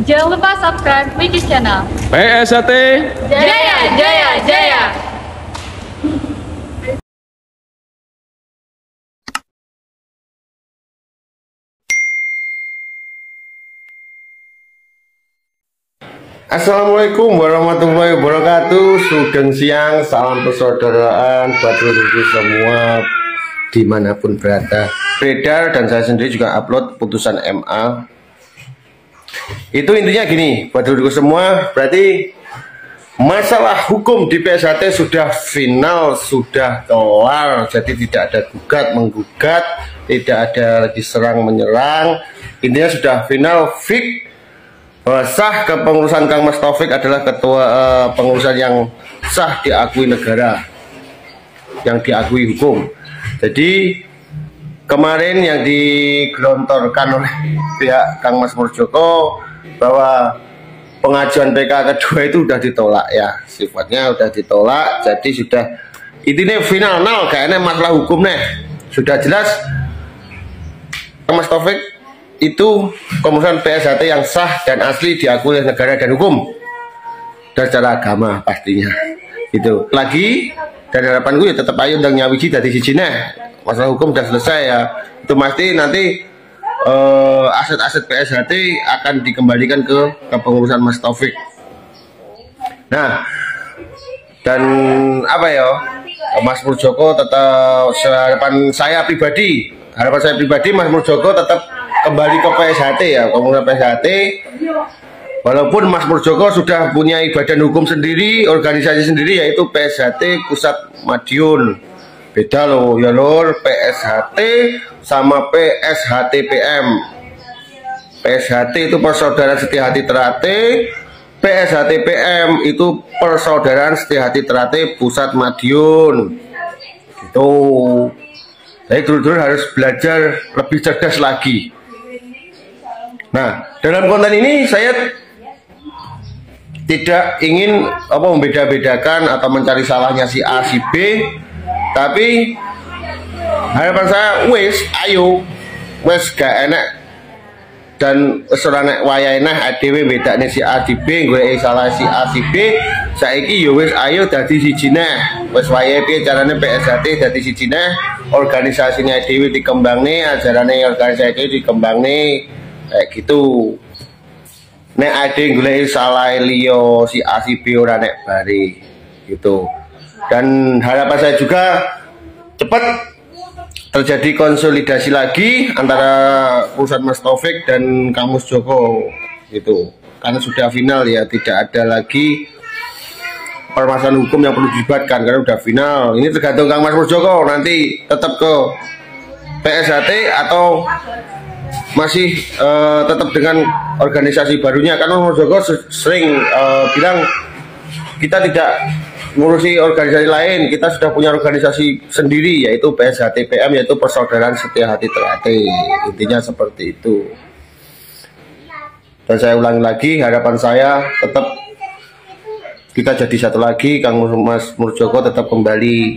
Jangan lupa subscribe Wiki Channel. PSHT Jaya, jaya, jaya. Assalamualaikum warahmatullahi wabarakatuh. Sugeng siang, salam persaudaraan buat dulur-dulur semua dimanapun berada. Beredar dan saya sendiri juga upload putusan MA. Itu intinya gini, buat dulur semua, berarti masalah hukum di PSHT sudah final, sudah kelar. Jadi tidak ada gugat menggugat, tidak ada lagi serang menyerang. Intinya sudah final, fix. Sah kepengurusan Kang Mas Taufik adalah ketua pengurusan yang sah diakui negara, yang diakui hukum. Jadi kemarin yang digelontorkan oleh pihak Kang Mas Murjoko bahwa pengajuan PK kedua itu sudah ditolak ya, sifatnya sudah ditolak. Jadi sudah intinya final, kayaknya masalah hukumnya sudah jelas. Kang Mas Taufik itu pengurusan PSHT yang sah dan asli diakui oleh negara dan hukum dan secara agama pastinya. Itu lagi, dan harapan gue ya tetap ayo dan nyawiji dari sijine. Masalah hukum sudah selesai ya, itu pasti nanti aset-aset PSHT akan dikembalikan ke kepengurusan Mas Taufik. Nah, dan apa ya, Mas Murjoko tetap, harapan saya pribadi Mas Murjoko tetap kembali ke PSHT ya, pengurusan PSHT. Walaupun Mas Murjoko sudah punya badan hukum sendiri, organisasi sendiri, yaitu PSHT Pusat Madiun. Beda loh ya lor, PSHT sama PSHT-PM. PSHT itu Persaudaraan Setia Hati Terate, PSHT-PM itu Persaudaraan Setia Hati Terate Pusat Madiun. Gitu. Jadi dulu-dulu harus belajar lebih cerdas lagi. Nah, dalam konten ini saya tidak ingin membeda-bedakan atau mencari salahnya si A si B, tapi harapan saya ayo gak enak dan ora nek wayahe nah dhewe bedane si A si B, gue salah si A si B, saiki yo ayo dadi siji neh. Wis wayahe piye carane PSHT dadi siji neh, organisasine dhewe dikembangne, ajarane organisasi dikembangne. Kayak gitu. Nek ade golek salah liyo si A si B ora nek bari gitu. Dan harapan saya juga cepat terjadi konsolidasi lagi antara perusahaan Mas Taufik dan Kang Mus Joko gitu. Karena sudah final ya, tidak ada lagi permasalahan hukum yang perlu dilibatkan karena sudah final. Ini tergantung Kang Mas Murjoko nanti tetap ke PSHT atau masih tetap dengan organisasi barunya. Karena Murjoko sering bilang kita tidak ngurusi organisasi lain, kita sudah punya organisasi sendiri yaitu PSHT-PM, yaitu Persaudaraan Setia Hati Terate. Intinya seperti itu. Dan saya ulangi lagi, harapan saya tetap kita jadi satu lagi, Kang Mas Murjoko tetap kembali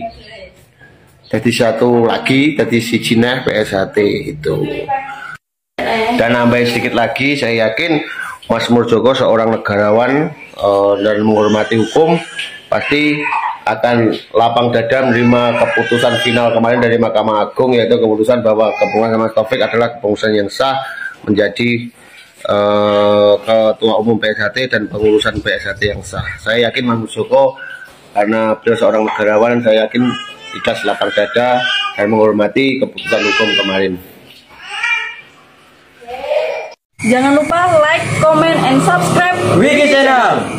jadi satu lagi, jadi sijineh PSHT itu. Dan nambahin sedikit lagi, saya yakin Mas Murjoko seorang negarawan dan menghormati hukum, pasti akan lapang dada menerima keputusan final kemarin dari Mahkamah Agung, yaitu keputusan bahwa kepengurusan Mas Taufik adalah kepengurusan yang sah menjadi Ketua Umum PSHT dan pengurusan PSHT yang sah. Saya yakin Mas Murjoko, karena beliau seorang negarawan, saya yakin ikhlas lapang dada dan menghormati keputusan hukum kemarin. Jangan lupa like, comment, and subscribe Wiki Channel.